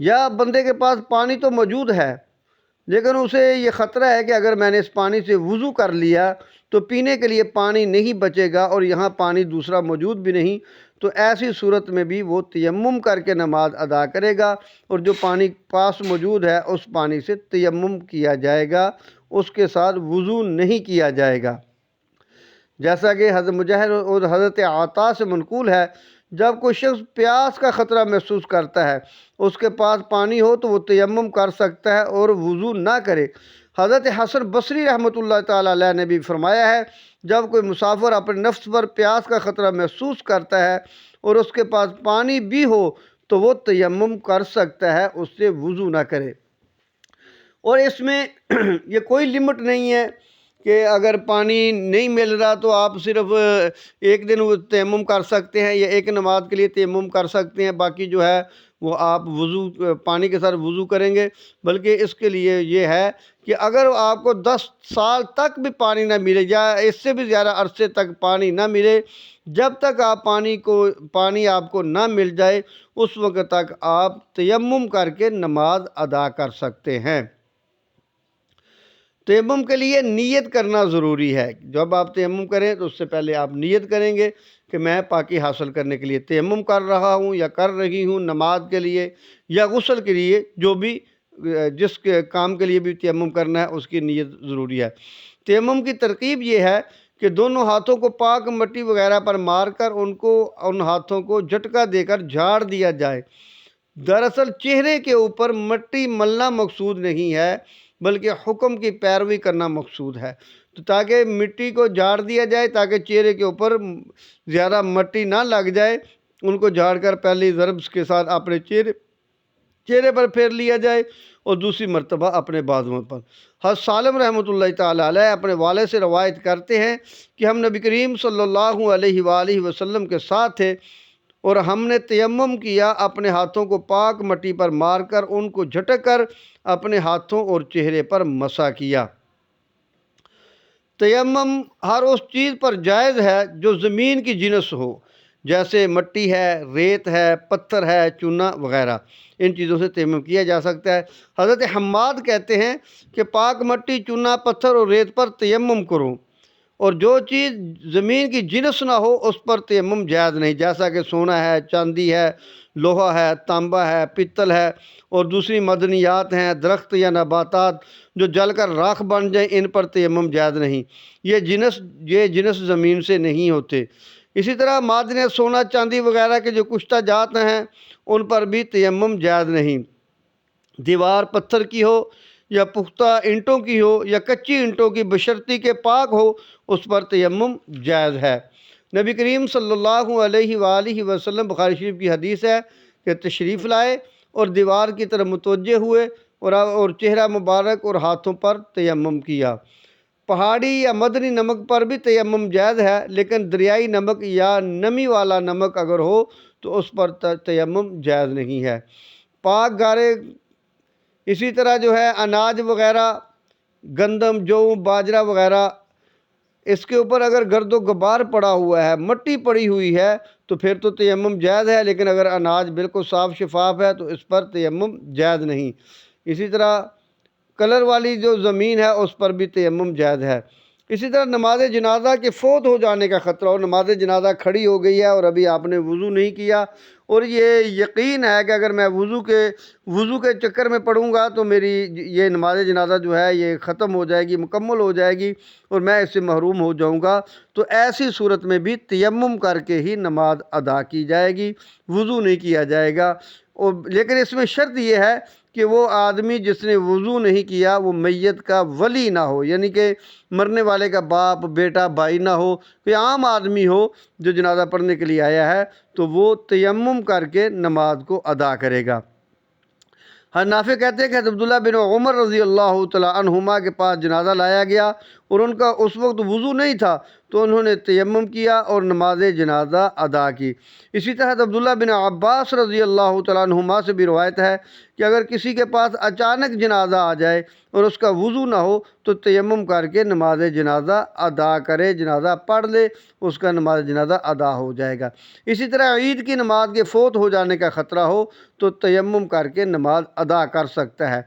یا بندے کے پاس پانی تو موجود ہے لیکن اسے یہ خطرہ ہے کہ اگر میں نے اس پانی سے وضو کر لیا تو پینے کے لیے پانی نہیں بچے گا اور یہاں پانی دوسرا موجود بھی نہیں، تو ایسی صورت میں بھی وہ تیمم کر کے نماز ادا کرے گا، اور جو پانی پاس موجود ہے اس پانی سے تیمم کیا جائے گا، اس کے ساتھ وضو نہیں کیا جائے گا۔ جیسا کہ حضرت مجاہد اور حضرت عطا سے منقول ہے، جب کوئی شخص پیاس کا خطرہ محسوس کرتا ہے، اس کے پاس پانی ہو تو وہ تیمم کر سکتا ہے اور وضو نہ کرے۔ حضرت حسن بصری رحمۃ اللہ تعالیٰ علیہ نے بھی فرمایا ہے، جب کوئی مسافر اپنے نفس پر پیاس کا خطرہ محسوس کرتا ہے اور اس کے پاس پانی بھی ہو تو وہ تیمم کر سکتا ہے، اس سے وضو نہ کرے۔ اور اس میں یہ کوئی لمٹ نہیں ہے کہ اگر پانی نہیں مل رہا تو آپ صرف ایک دن وہ تیمم کر سکتے ہیں یا ایک نماز کے لیے تیمم کر سکتے ہیں، باقی جو ہے وہ آپ وضو پانی کے ساتھ وضو کریں گے۔ بلکہ اس کے لیے یہ ہے کہ اگر آپ کو 10 سال تک بھی پانی نہ ملے یا اس سے بھی زیادہ عرصے تک پانی نہ ملے، جب تک آپ پانی آپ کو نہ مل جائے اس وقت تک آپ تیمم کر کے نماز ادا کر سکتے ہیں۔ تیمم کے لیے نیت کرنا ضروری ہے۔ جب آپ تیمم کریں تو اس سے پہلے آپ نیت کریں گے کہ میں پاکی حاصل کرنے کے لیے تیمم کر رہا ہوں یا کر رہی ہوں، نماز کے لیے یا غسل کے لیے، جو بھی جس کے کام کے لیے بھی تیمم کرنا ہے اس کی نیت ضروری ہے۔ تیمم کی ترکیب یہ ہے کہ دونوں ہاتھوں کو پاک مٹی وغیرہ پر مار کر ان ہاتھوں کو جھٹکا دے کر جھاڑ دیا جائے۔ دراصل چہرے کے اوپر مٹی ملنا مقصود نہیں ہے بلکہ حکم کی پیروی کرنا مقصود ہے، تو تاکہ مٹی کو جھاڑ دیا جائے تاکہ چہرے کے اوپر زیادہ مٹی نہ لگ جائے، ان کو جھاڑ کر پہلی ضرب کے ساتھ اپنے چہرے پر پھیر لیا جائے اور دوسری مرتبہ اپنے بازوؤں پر۔ حضرت سالم رحمۃ اللہ تعالیٰ علیہ اپنے والد سے روایت کرتے ہیں کہ ہم نبی کریم صلی اللہ علیہ وآلہ وسلم کے ساتھ تھے اور ہم نے تیمم کیا، اپنے ہاتھوں کو پاک مٹی پر مار کر ان کو جھٹک کر اپنے ہاتھوں اور چہرے پر مسح کیا۔ تیمم ہر اس چیز پر جائز ہے جو زمین کی جنس ہو، جیسے مٹی ہے، ریت ہے، پتھر ہے، چونا وغیرہ، ان چیزوں سے تیمم کیا جا سکتا ہے۔ حضرت حماد کہتے ہیں کہ پاک مٹی، چونا، پتھر اور ریت پر تیمم کرو، اور جو چیز زمین کی جنس نہ ہو اس پر تیمم جائز نہیں، جیسا کہ سونا ہے، چاندی ہے، لوہا ہے، تانبا ہے، پتل ہے اور دوسری معدنیات ہیں، درخت یا نباتات جو جل کر راکھ بن جائیں، ان پر تیمم جائز نہیں، یہ جنس زمین سے نہیں ہوتے۔ اسی طرح معدنیات، سونا، چاندی وغیرہ کے جو کشتہ جات ہیں ان پر بھی تیمم جائز نہیں۔ دیوار پتھر کی ہو یا پختہ اینٹوں کی ہو یا کچی اینٹوں کی، بشرطی کے پاک ہو، اس پر تیمم جائز ہے۔ نبی کریم صلی اللہ علیہ وآلہ وسلم، بخاری شریف کی حدیث ہے کہ تشریف لائے اور دیوار کی طرف متوجہ ہوئے اور چہرہ مبارک اور ہاتھوں پر تیمم کیا۔ پہاڑی یا مدنی نمک پر بھی تیمم جائز ہے، لیکن دریائی نمک یا نمی والا نمک اگر ہو تو اس پر تیمم جائز نہیں ہے۔ پاک گارے، اسی طرح جو ہے اناج وغیرہ، گندم، جو، باجرہ وغیرہ، اس کے اوپر اگر گرد و غبار پڑا ہوا ہے، مٹی پڑی ہوئی ہے تو پھر تو تیمم جائز ہے، لیکن اگر اناج بالکل صاف شفاف ہے تو اس پر تیمم جائز نہیں۔ اسی طرح کلر والی جو زمین ہے اس پر بھی تیمم جائز ہے۔ اسی طرح نماز جنازہ کے فوت ہو جانے کا خطرہ ہو، نماز جنازہ کھڑی ہو گئی ہے اور ابھی آپ نے وضو نہیں کیا اور یہ یقین ہے کہ اگر میں وضو کے چکر میں پڑوں گا تو میری یہ نماز جنازہ جو ہے یہ ختم ہو جائے گی، مکمل ہو جائے گی اور میں اس سے محروم ہو جاؤں گا، تو ایسی صورت میں بھی تیمم کر کے ہی نماز ادا کی جائے گی، وضو نہیں کیا جائے گا۔ لیکن اس میں شرط یہ ہے کہ وہ آدمی جس نے وضو نہیں کیا وہ میت کا ولی نہ ہو، یعنی کہ مرنے والے کا باپ، بیٹا، بھائی نہ ہو، کوئی عام آدمی ہو جو جنازہ پڑھنے کے لیے آیا ہے تو وہ تیمم کر کے نماز کو ادا کرے گا۔ نافع کہتے ہیں کہ حضرت عبداللہ بن عمر رضی اللہ تعالیٰ عنہما کے پاس جنازہ لایا گیا اور ان کا اس وقت وضو نہیں تھا، تو انہوں نے تیمم کیا اور نماز جنازہ ادا کی۔ اسی طرح عبداللہ بن عباس رضی اللہ تعالیٰ عنہما سے بھی روایت ہے کہ اگر کسی کے پاس اچانک جنازہ آ جائے اور اس کا وضو نہ ہو تو تیمم کر کے نماز جنازہ ادا کرے، جنازہ پڑھ لے، اس کا نماز جنازہ ادا ہو جائے گا۔ اسی طرح عید کی نماز کے فوت ہو جانے کا خطرہ ہو تو تیمم کر کے نماز ادا کر سکتا ہے۔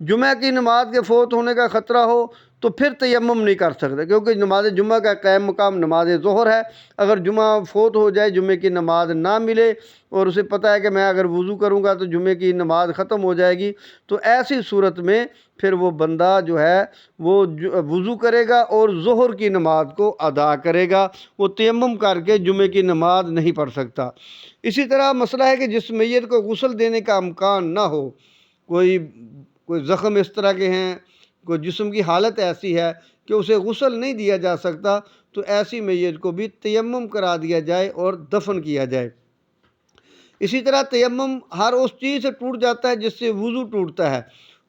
جمعہ کی نماز کے فوت ہونے کا خطرہ ہو تو پھر تیمم نہیں کر سکتا، کیونکہ نماز جمعہ کا قائم مقام نماز ظہر ہے۔ اگر جمعہ فوت ہو جائے، جمعے کی نماز نہ ملے اور اسے پتہ ہے کہ میں اگر وضو کروں گا تو جمعے کی نماز ختم ہو جائے گی، تو ایسی صورت میں پھر وہ بندہ جو ہے وہ وضو کرے گا اور ظہر کی نماز کو ادا کرے گا، وہ تیمم کر کے جمعے کی نماز نہیں پڑھ سکتا۔ اسی طرح مسئلہ ہے کہ جس میت کو غسل دینے کا امکان نہ ہو، کوئی زخم اس طرح کے ہیں، کوئی جسم کی حالت ایسی ہے کہ اسے غسل نہیں دیا جا سکتا، تو ایسی میت کو بھی تیمم کرا دیا جائے اور دفن کیا جائے۔ اسی طرح تیمم ہر اس چیز سے ٹوٹ جاتا ہے جس سے وضو ٹوٹتا ہے،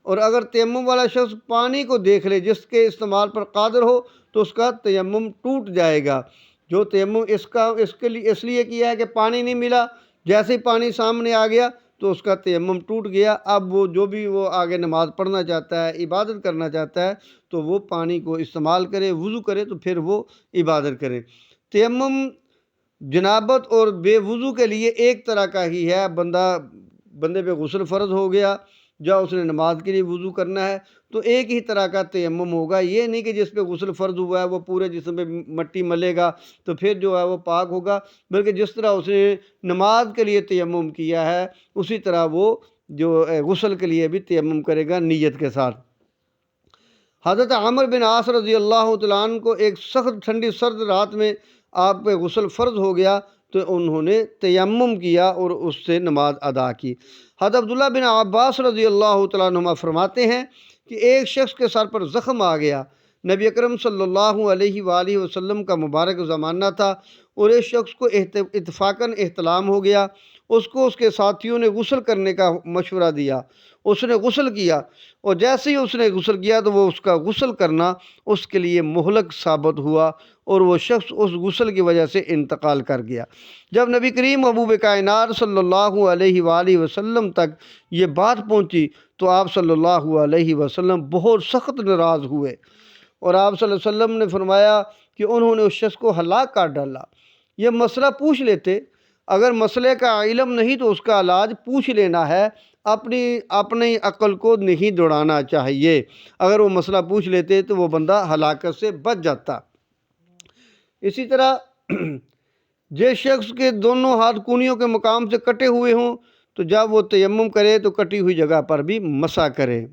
اور اگر تیمم والا شخص پانی کو دیکھ لے جس کے استعمال پر قادر ہو تو اس کا تیمم ٹوٹ جائے گا۔ جو تیمم اس لیے کیا ہے کہ پانی نہیں ملا، جیسے ہی پانی سامنے آ گیا تو اس کا تیمم ٹوٹ گیا۔ اب وہ جو بھی وہ آگے نماز پڑھنا چاہتا ہے، عبادت کرنا چاہتا ہے، تو وہ پانی کو استعمال کرے، وضو کرے، تو پھر وہ عبادت کرے۔ تیمم جنابت اور بے وضو کے لیے ایک طرح کا ہی ہے۔ بندے پہ غسل فرض ہو گیا، جب اس نے نماز کے لیے وضو کرنا ہے تو ایک ہی طرح کا تیمم ہوگا۔ یہ نہیں کہ جس پہ غسل فرض ہوا ہے وہ پورے جسم پہ مٹی ملے گا تو پھر جو ہے وہ پاک ہوگا، بلکہ جس طرح اس نے نماز کے لیے تیمم کیا ہے اسی طرح وہ جو غسل کے لیے بھی تیمم کرے گا نیت کے ساتھ۔ حضرت عمرو بن عاص رضی اللہ تعالیٰ عنہ کو ایک سخت ٹھنڈی سرد رات میں آپ پہ غسل فرض ہو گیا تو انہوں نے تیمم کیا اور اس سے نماز ادا کی۔ حضرت عبداللہ بن عباس رضی اللہ تعالیٰ عنہما فرماتے ہیں کہ ایک شخص کے سر پر زخم آ گیا۔ نبی اکرم صلی اللہ علیہ وآلہ وسلم کا مبارک زمانہ تھا اور اس شخص کو اتفاقاً احتلام ہو گیا۔ اس کو اس کے ساتھیوں نے غسل کرنے کا مشورہ دیا، اس نے غسل کیا، اور جیسے ہی اس نے غسل کیا تو وہ اس کا غسل کرنا اس کے لیے مہلک ثابت ہوا اور وہ شخص اس غسل کی وجہ سے انتقال کر گیا۔ جب نبی کریم محبوب کائنات صلی اللہ علیہ وآلہ وسلم تک یہ بات پہنچی تو آپ صلی اللہ علیہ وسلم بہت سخت ناراض ہوئے، اور آپ صلی اللہ علیہ وسلم نے فرمایا کہ انہوں نے اس شخص کو ہلاک کر ڈالا۔ یہ مسئلہ پوچھ لیتے، اگر مسئلے کا علم نہیں تو اس کا علاج پوچھ لینا ہے، اپنی عقل کو نہیں دوڑانا چاہیے۔ اگر وہ مسئلہ پوچھ لیتے تو وہ بندہ ہلاکت سے بچ جاتا۔ اسی طرح جس شخص کے دونوں ہاتھ کونیوں کے مقام سے کٹے ہوئے ہوں تو جب وہ تیمم کرے تو کٹی ہوئی جگہ پر بھی مسح کرے۔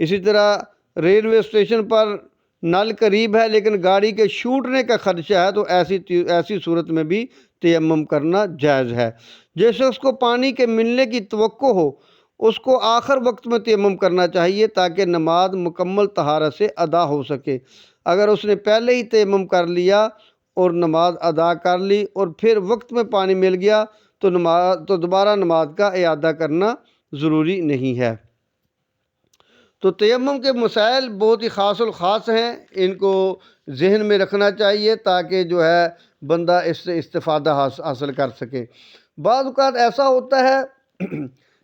اسی طرح ریلوے اسٹیشن پر نل قریب ہے لیکن گاڑی کے چھوٹنے کا خدشہ ہے تو ایسی صورت میں بھی تیمم کرنا جائز ہے۔ جس شخص کو پانی کے ملنے کی توقع ہو اس کو آخر وقت میں تیمم کرنا چاہیے تاکہ نماز مکمل طہارت سے ادا ہو سکے۔ اگر اس نے پہلے ہی تیمم کر لیا اور نماز ادا کر لی اور پھر وقت میں پانی مل گیا تو دوبارہ نماز کا اعادہ کرنا ضروری نہیں ہے۔ تو تیمم کے مسائل بہت ہی خاص الخاص ہیں، ان کو ذہن میں رکھنا چاہیے تاکہ جو ہے بندہ اس سے استفادہ حاصل کر سکے۔ بعض اوقات ایسا ہوتا ہے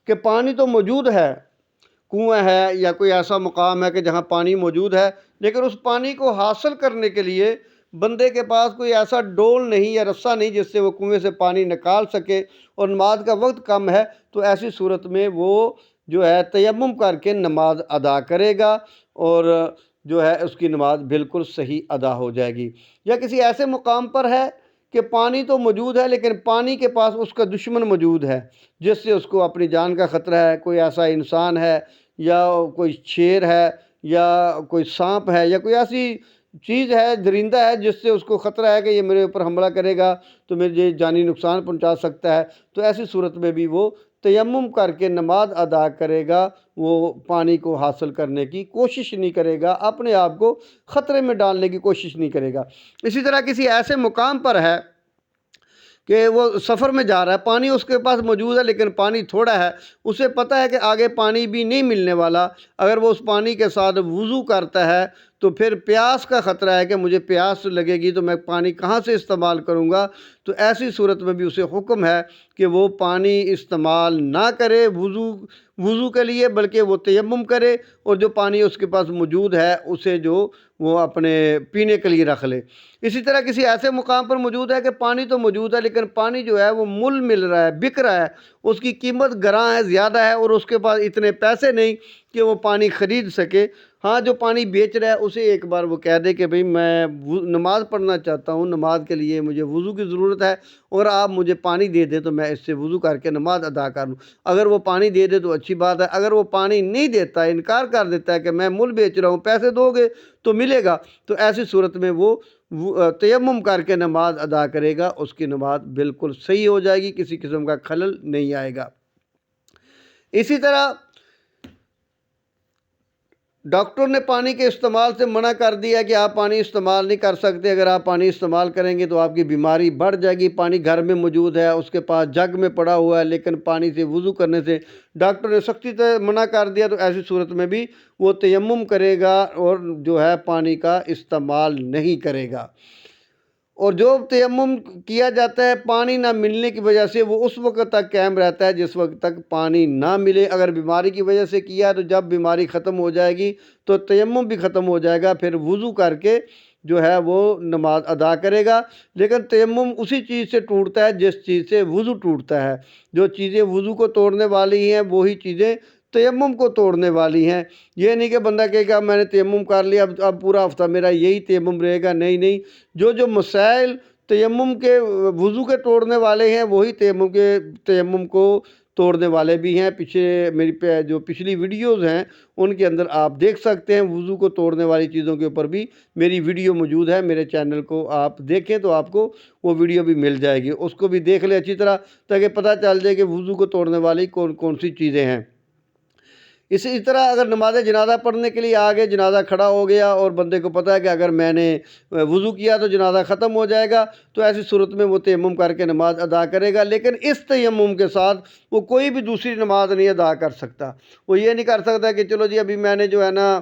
کہ پانی تو موجود ہے، کنواں ہے یا کوئی ایسا مقام ہے کہ جہاں پانی موجود ہے، لیکن اس پانی کو حاصل کرنے کے لیے بندے کے پاس کوئی ایسا ڈول نہیں یا رسا نہیں جس سے وہ کنویں سے پانی نکال سکے اور نماز کا وقت کم ہے، تو ایسی صورت میں وہ جو ہے تیمم کر کے نماز ادا کرے گا اور جو ہے اس کی نماز بالکل صحیح ادا ہو جائے گی۔ یا کسی ایسے مقام پر ہے کہ پانی تو موجود ہے لیکن پانی کے پاس اس کا دشمن موجود ہے جس سے اس کو اپنی جان کا خطرہ ہے، کوئی ایسا انسان ہے یا کوئی شیر ہے یا کوئی سانپ ہے یا کوئی ایسی چیز ہے، درندہ ہے جس سے اس کو خطرہ ہے کہ یہ میرے اوپر حملہ کرے گا تو مجھے جانی نقصان پہنچا سکتا ہے، تو ایسی صورت میں بھی وہ تیمم کر کے نماز ادا کرے گا، وہ پانی کو حاصل کرنے کی کوشش نہیں کرے گا، اپنے آپ کو خطرے میں ڈالنے کی کوشش نہیں کرے گا۔ اسی طرح کسی ایسے مقام پر ہے کہ وہ سفر میں جا رہا ہے، پانی اس کے پاس موجود ہے لیکن پانی تھوڑا ہے، اسے پتہ ہے کہ آگے پانی بھی نہیں ملنے والا، اگر وہ اس پانی کے ساتھ وضو کرتا ہے تو پھر پیاس کا خطرہ ہے کہ مجھے پیاس لگے گی تو میں پانی کہاں سے استعمال کروں گا، تو ایسی صورت میں بھی اسے حکم ہے کہ وہ پانی استعمال نہ کرے وضو کے لیے، بلکہ وہ تیمم کرے اور جو پانی اس کے پاس موجود ہے اسے جو وہ اپنے پینے کے لیے رکھ لے۔ اسی طرح کسی ایسے مقام پر موجود ہے کہ پانی تو موجود ہے لیکن پانی جو ہے وہ مل مل رہا ہے، بک رہا ہے، اس کی قیمت گراں ہے، زیادہ ہے، اور اس کے پاس اتنے پیسے نہیں کہ وہ پانی خرید سکے۔ ہاں، جو پانی بیچ رہا ہے اسے ایک بار وہ کہہ دے کہ بھئی میں نماز پڑھنا چاہتا ہوں، نماز کے لیے مجھے وضو کی ضرورت ہے اور آپ مجھے پانی دے دیں تو میں اس سے وضو کر کے نماز ادا کر لوں۔ اگر وہ پانی دے دے تو اچھی بات ہے، اگر وہ پانی نہیں دیتا ہے، انکار کر دیتا ہے کہ میں مل بیچ رہا ہوں، پیسے دو گے تو ملے گا، تو ایسی صورت میں وہ تیمم کر کے نماز ادا کرے گا، اس کی نماز بالکل صحیح ہو جائے گی، کسی قسم کا خلل نہیں آئے گا۔ اسی طرح ڈاکٹر نے پانی کے استعمال سے منع کر دیا کہ آپ پانی استعمال نہیں کر سکتے، اگر آپ پانی استعمال کریں گے تو آپ کی بیماری بڑھ جائے گی۔ پانی گھر میں موجود ہے، اس کے پاس جگ میں پڑا ہوا ہے، لیکن پانی سے وضو کرنے سے ڈاکٹر نے سختی سے منع کر دیا، تو ایسی صورت میں بھی وہ تیمم کرے گا اور جو ہے پانی کا استعمال نہیں کرے گا۔ اور جو تیمم کیا جاتا ہے پانی نہ ملنے کی وجہ سے، وہ اس وقت تک قائم رہتا ہے جس وقت تک پانی نہ ملے۔ اگر بیماری کی وجہ سے کیا تو جب بیماری ختم ہو جائے گی تو تیمم بھی ختم ہو جائے گا، پھر وضو کر کے جو ہے وہ نماز ادا کرے گا۔ لیکن تیمم اسی چیز سے ٹوٹتا ہے جس چیز سے وضو ٹوٹتا ہے۔ جو چیزیں وضو کو توڑنے والی ہیں وہی چیزیں تیمم کو توڑنے والی ہیں۔ یہ نہیں کہ بندہ کہے گا میں نے تیمم کر لیا اب پورا ہفتہ میرا یہی تیمم رہے گا، نہیں۔ جو مسائل تیمم کے وضو کے توڑنے والے ہیں وہی تیمم کو توڑنے والے بھی ہیں۔ میری جو پچھلی ویڈیوز ہیں ان کے اندر آپ دیکھ سکتے ہیں، وضو کو توڑنے والی چیزوں کے اوپر بھی میری ویڈیو موجود ہے، میرے چینل کو آپ دیکھیں تو آپ کو وہ ویڈیو بھی مل جائے گی، اس کو بھی دیکھ لیں اچھی طرح تاکہ پتہ چل جائے کہ وضو کو توڑنے والی کون کون سی چیزیں ہیں۔ اسی طرح اگر نماز جنازہ پڑھنے کے لیے آگے جنازہ کھڑا ہو گیا اور بندے کو پتہ ہے کہ اگر میں نے وضو کیا تو جنازہ ختم ہو جائے گا، تو ایسی صورت میں وہ تیمم کر کے نماز ادا کرے گا، لیکن اس تیمم کے ساتھ وہ کوئی بھی دوسری نماز نہیں ادا کر سکتا۔ وہ یہ نہیں کر سکتا کہ چلو جی ابھی میں نے جو ہے نا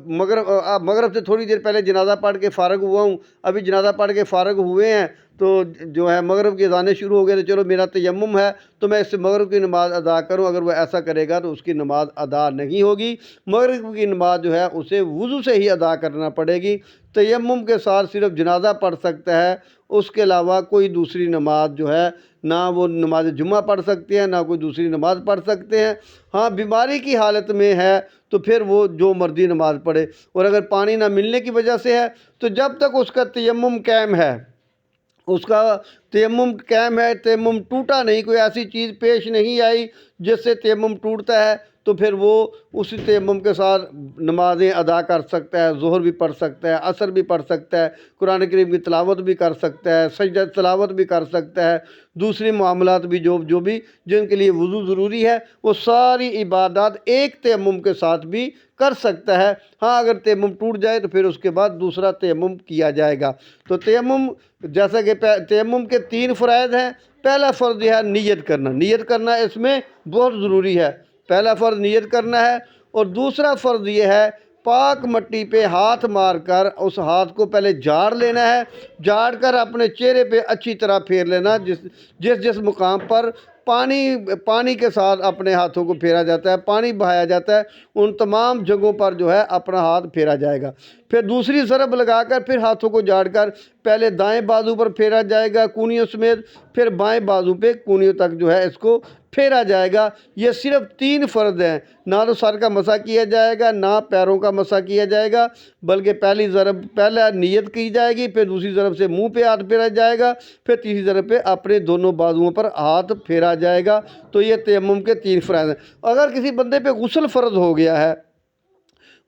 مغرب سے تھوڑی دیر پہلے جنازہ پڑھ کے فارغ ہوا ہوں، ابھی جنازہ پڑھ کے فارغ ہوئے ہیں تو جو ہے مغرب کی اذانیں شروع ہو گئے تو چلو میرا تیمم ہے تو میں اس سے مغرب کی نماز ادا کروں۔ اگر وہ ایسا کرے گا تو اس کی نماز ادا نہیں ہوگی۔ مغرب کی نماز جو ہے اسے وضو سے ہی ادا کرنا پڑے گی۔ تیمم کے ساتھ صرف جنازہ پڑھ سکتا ہے، اس کے علاوہ کوئی دوسری نماز جو ہے نہ وہ نماز جمعہ پڑھ سکتے ہیں نہ کوئی دوسری نماز پڑھ سکتے ہیں۔ ہاں، بیماری کی حالت میں ہے تو پھر وہ جو مرضی نماز پڑھے، اور اگر پانی نہ ملنے کی وجہ سے ہے تو جب تک اس کا تیمم قائم ہے، تیمم ٹوٹا نہیں، کوئی ایسی چیز پیش نہیں آئی جس سے تیمم ٹوٹتا ہے، تو پھر وہ اسی تیمم کے ساتھ نمازیں ادا کر سکتا ہے، ظہر بھی پڑھ سکتا ہے، عصر بھی پڑھ سکتا ہے، قرآن کریم کی تلاوت بھی کر سکتا ہے، سجدہ تلاوت بھی کر سکتا ہے، دوسری معاملات بھی جو بھی جن کے لیے وضو ضروری ہے وہ ساری عبادات ایک تیمم کے ساتھ بھی کر سکتا ہے۔ ہاں، اگر تیمم ٹوٹ جائے تو پھر اس کے بعد دوسرا تیمم کیا جائے گا۔ تو تیمم جیسا کہ تیمم کے 3 فرائض ہیں۔ پہلا فرض یہ ہے نیت کرنا، نیت کرنا اس میں بہت ضروری ہے۔ پہلا فرض نیت کرنا ہے، اور دوسرا فرض یہ ہے پاک مٹی پہ ہاتھ مار کر اس ہاتھ کو پہلے جھاڑ لینا ہے، جھاڑ کر اپنے چہرے پہ اچھی طرح پھیر لینا، جس مقام پر پانی کے ساتھ اپنے ہاتھوں کو پھیرا جاتا ہے، پانی بہایا جاتا ہے، ان تمام جگہوں پر جو ہے اپنا ہاتھ پھیرا جائے گا۔ پھر دوسری ضرب لگا کر پھر ہاتھوں کو جھاڑ کر پہلے دائیں بازو پر پھیرا جائے گا کونیوں سمیت، پھر بائیں بازو پہ کونیوں تک جو ہے اس کو پھیرا جائے گا۔ یہ صرف 3 فرض ہیں، نہ تو سر کا مسح کیا جائے گا، نہ پیروں کا مسح کیا جائے گا، بلکہ پہلا نیت کی جائے گی، پھر دوسری ضرب سے منہ پہ ہاتھ پھیرا جائے گا، پھر تیسری ضرب پہ اپنے دونوں بازوؤں پر ہاتھ پھیرا جائے گا۔ تو یہ تیمم کے 3 فرائض ہیں۔ اگر کسی بندے پہ غسل فرض ہو گیا ہے،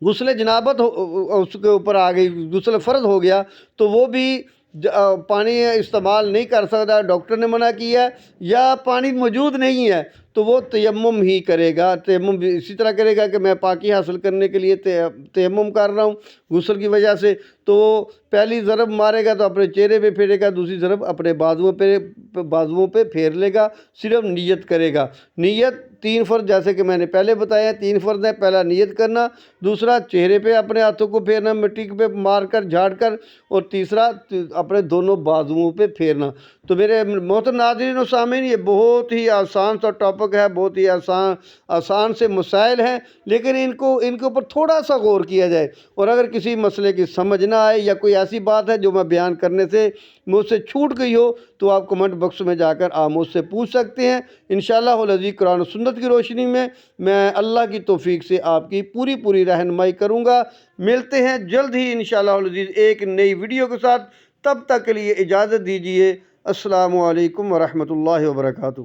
غسل جنابت اس کے اوپر آ گئی، غسل فرض ہو گیا، تو وہ بھی پانی استعمال نہیں کر سکتا، ڈاکٹر نے منع کیا ہے، یا پانی موجود نہیں ہے تو وہ تیمم ہی کرے گا۔ تیمم بھی اسی طرح کرے گا کہ میں پاکی حاصل کرنے کے لیے تیمم کر رہا ہوں غسل کی وجہ سے، تو پہلی ضرب مارے گا تو اپنے چہرے پہ پھیرے گا، دوسری ضرب اپنے بازوؤں پہ پھیر لے گا، صرف نیت کرے گا۔ نیت 3 فرض جیسے کہ میں نے پہلے بتایا 3 فرض ہیں۔ پہلا نیت کرنا، دوسرا چہرے پہ اپنے ہاتھوں کو پھیرنا مٹی پہ مار کر جھاڑ کر، اور تیسرا اپنے دونوں بازوؤں پہ پھیرنا۔ تو میرے محترم ناظرین و سامعین، یہ بہت ہی آسان سا ٹاپک ہے، بہت ہی آسان سے مسائل ہیں، لیکن ان کے اوپر تھوڑا سا غور کیا جائے، اور اگر کسی مسئلے کی سمجھ نہ آئے یا کوئی ایسی بات ہے جو میں بیان کرنے سے مجھ سے چھوٹ گئی ہو، تو آپ کمنٹ باکس میں جا کر آپ مجھ سے پوچھ سکتے ہیں۔ انشاءاللہ العزیز قرآن و سنت کی روشنی میں اللہ کی توفیق سے آپ کی پوری رہنمائی کروں گا۔ ملتے ہیں جلد ہی انشاءاللہ العزیز ایک نئی ویڈیو کے ساتھ، تب تک کے لیے اجازت دیجیے۔ السلام علیکم ورحمۃ اللہ وبرکاتہ۔